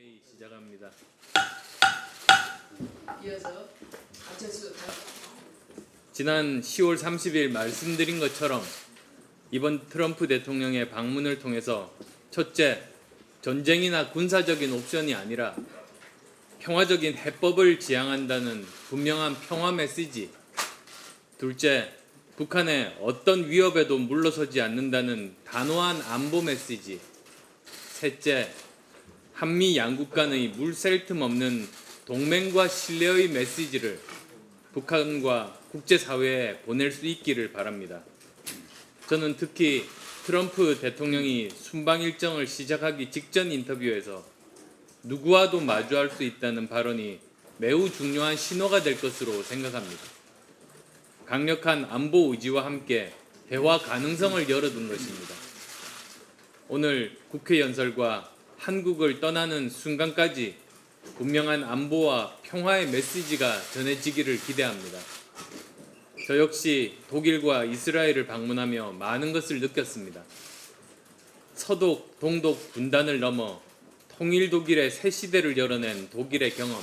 회의 시작합니다. 이어서 안철수 지난 10월 30일 말씀드린 것처럼 이번 트럼프 대통령의 방문을 통해서 첫째, 전쟁이나 군사적인 옵션이 아니라 평화적인 해법을 지향한다는 분명한 평화 메시지, 둘째, 북한의 어떤 위협에도 물러서지 않는다는 단호한 안보 메시지, 셋째, 한미 양국 간의 물샐 틈 없는 동맹과 신뢰의 메시지를 북한과 국제사회에 보낼 수 있기를 바랍니다. 저는 특히 트럼프 대통령이 순방 일정을 시작하기 직전 인터뷰에서 누구와도 마주할 수 있다는 발언이 매우 중요한 신호가 될 것으로 생각합니다. 강력한 안보 의지와 함께 대화 가능성을 열어둔 것입니다. 오늘 국회 연설과 한국을 떠나는 순간까지 분명한 안보와 평화의 메시지가 전해지기를 기대합니다. 저 역시 독일과 이스라엘을 방문하며 많은 것을 느꼈습니다. 서독, 동독 분단을 넘어 통일 독일의 새 시대를 열어낸 독일의 경험,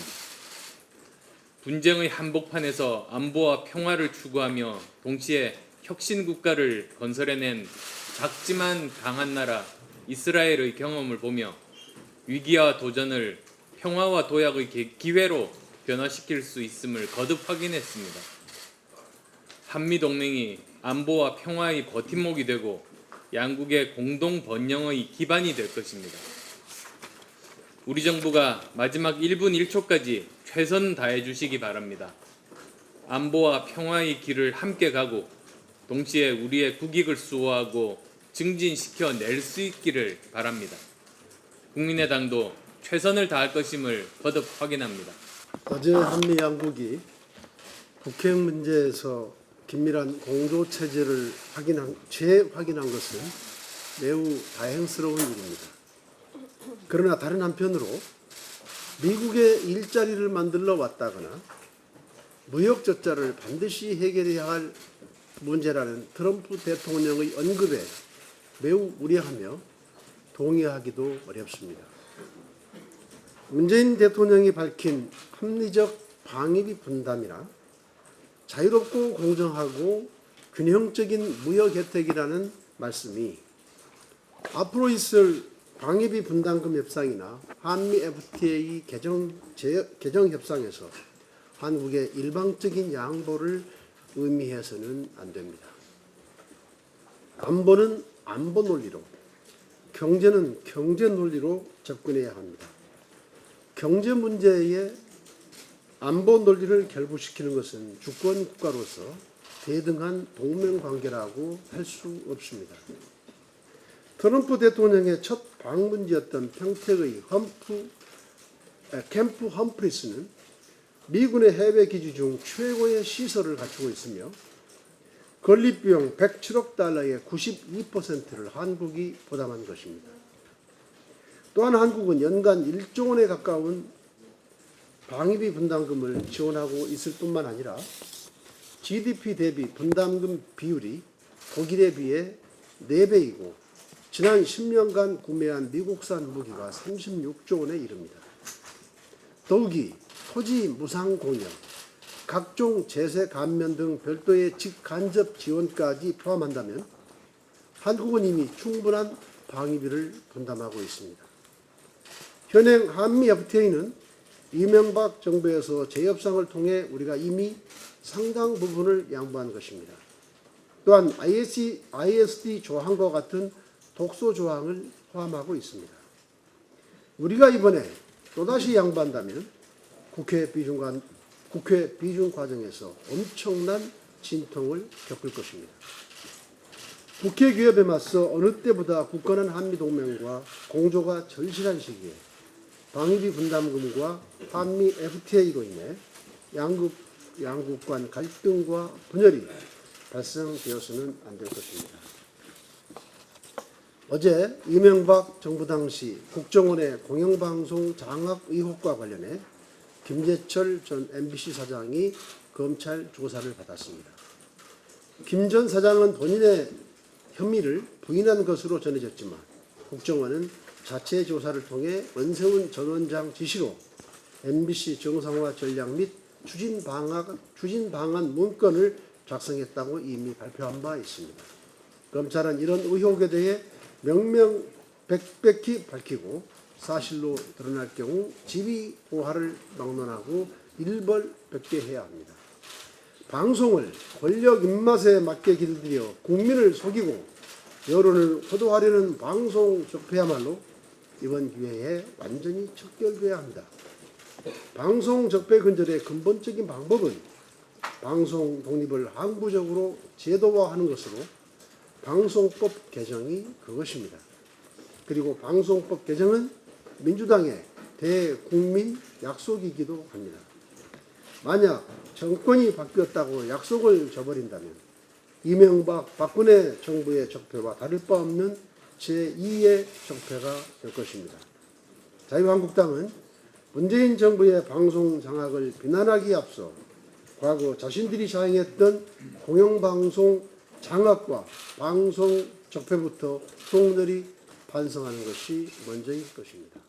분쟁의 한복판에서 안보와 평화를 추구하며 동시에 혁신 국가를 건설해낸 작지만 강한 나라 이스라엘의 경험을 보며 위기와 도전을 평화와 도약의 기회로 변화시킬 수 있음을 거듭 확인했습니다. 한미동맹이 안보와 평화의 버팀목이 되고 양국의 공동 번영의 기반이 될 것입니다. 우리 정부가 마지막 1분 1초까지 최선 다해 주시기 바랍니다. 안보와 평화의 길을 함께 가고 동시에 우리의 국익을 수호하고 증진시켜 낼 수 있기를 바랍니다. 국민의당도 최선을 다할 것임을 거듭 확인합니다. 어제 한미 양국이 북핵 문제에서 긴밀한 공조 체제를 재확인한 것은 매우 다행스러운 일입니다. 그러나 다른 한편으로 미국의 일자리를 만들러 왔다거나 무역 적자를 반드시 해결해야 할 문제라는 트럼프 대통령의 언급에 매우 우려하며 동의하기도 어렵습니다. 문재인 대통령이 밝힌 합리적 방위비 분담이나 자유롭고 공정하고 균형적인 무역 혜택이라는 말씀이 앞으로 있을 방위비 분담금 협상이나 한미 FTA 개정 협상에서 한국의 일방적인 양보를 의미해서는 안 됩니다. 안보는 안보 논리로, 경제는 경제 논리로 접근해야 합니다. 경제 문제에 안보 논리를 결부시키는 것은 주권 국가로서 대등한 동맹 관계라고 할 수 없습니다. 트럼프 대통령의 첫 방문지였던 평택의 캠프 험프리스는 미군의 해외 기지 중 최고의 시설을 갖추고 있으며 건립비용 107억 달러의 92%를 한국이 부담한 것입니다. 또한 한국은 연간 1조 원에 가까운 방위비 분담금을 지원하고 있을 뿐만 아니라 GDP 대비 분담금 비율이 독일에 비해 4배이고 지난 10년간 구매한 미국산 무기가 36조 원에 이릅니다. 더욱이 토지 무상 공여, 각종 제세 감면 등 별도의 직간접 지원까지 포함한다면 한국은 이미 충분한 방위비를 분담하고 있습니다. 현행 한미 FTA는 이명박 정부에서 재협상을 통해 우리가 이미 상당 부분을 양보한 것입니다. 또한 ISD 조항과 같은 독소 조항을 포함하고 있습니다. 우리가 이번에 또다시 양보한다면 국회 비준 과정에서 엄청난 진통을 겪을 것입니다. 북핵 위협에 맞서 어느 때보다 굳건한 한미동맹과 공조가 절실한 시기에 방위비 분담금과 한미 FTA로 인해 양국 간 갈등과 분열이 발생되어서는 안 될 것입니다. 어제 이명박 정부 당시 국정원의 공영방송 장악 의혹과 관련해 김재철 전 MBC 사장이 검찰 조사를 받았습니다. 김 전 사장은 본인의 혐의를 부인한 것으로 전해졌지만 국정원은 자체 조사를 통해 원세훈 전 원장 지시로 MBC 정상화 전략 및 추진 방안 문건을 작성했다고 이미 발표한 바 있습니다. 검찰은 이런 의혹에 대해 명명백백히 밝히고 사실로 드러날 경우 지위고하를 막론하고 일벌백계해야 합니다. 방송을 권력 입맛에 맞게 길들여 국민을 속이고 여론을 호도하려는 방송 적폐야말로 이번 기회에 완전히 척결돼야 합니다. 방송 적폐 근절의 근본적인 방법은 방송 독립을 항구적으로 제도화하는 것으로 방송법 개정이 그것입니다. 그리고 방송법 개정은 민주당의 대국민 약속이기도 합니다. 만약 정권이 바뀌었다고 약속을 저버린다면 이명박 박근혜 정부의 적폐와 다를 바 없는 제2의 적폐가 될 것입니다. 자유한국당은 문재인 정부의 방송 장악을 비난하기에 앞서 과거 자신들이 자행했던 공영방송 장악과 방송 적폐부터 속렬히 반성하는 것이 먼저일 것입니다.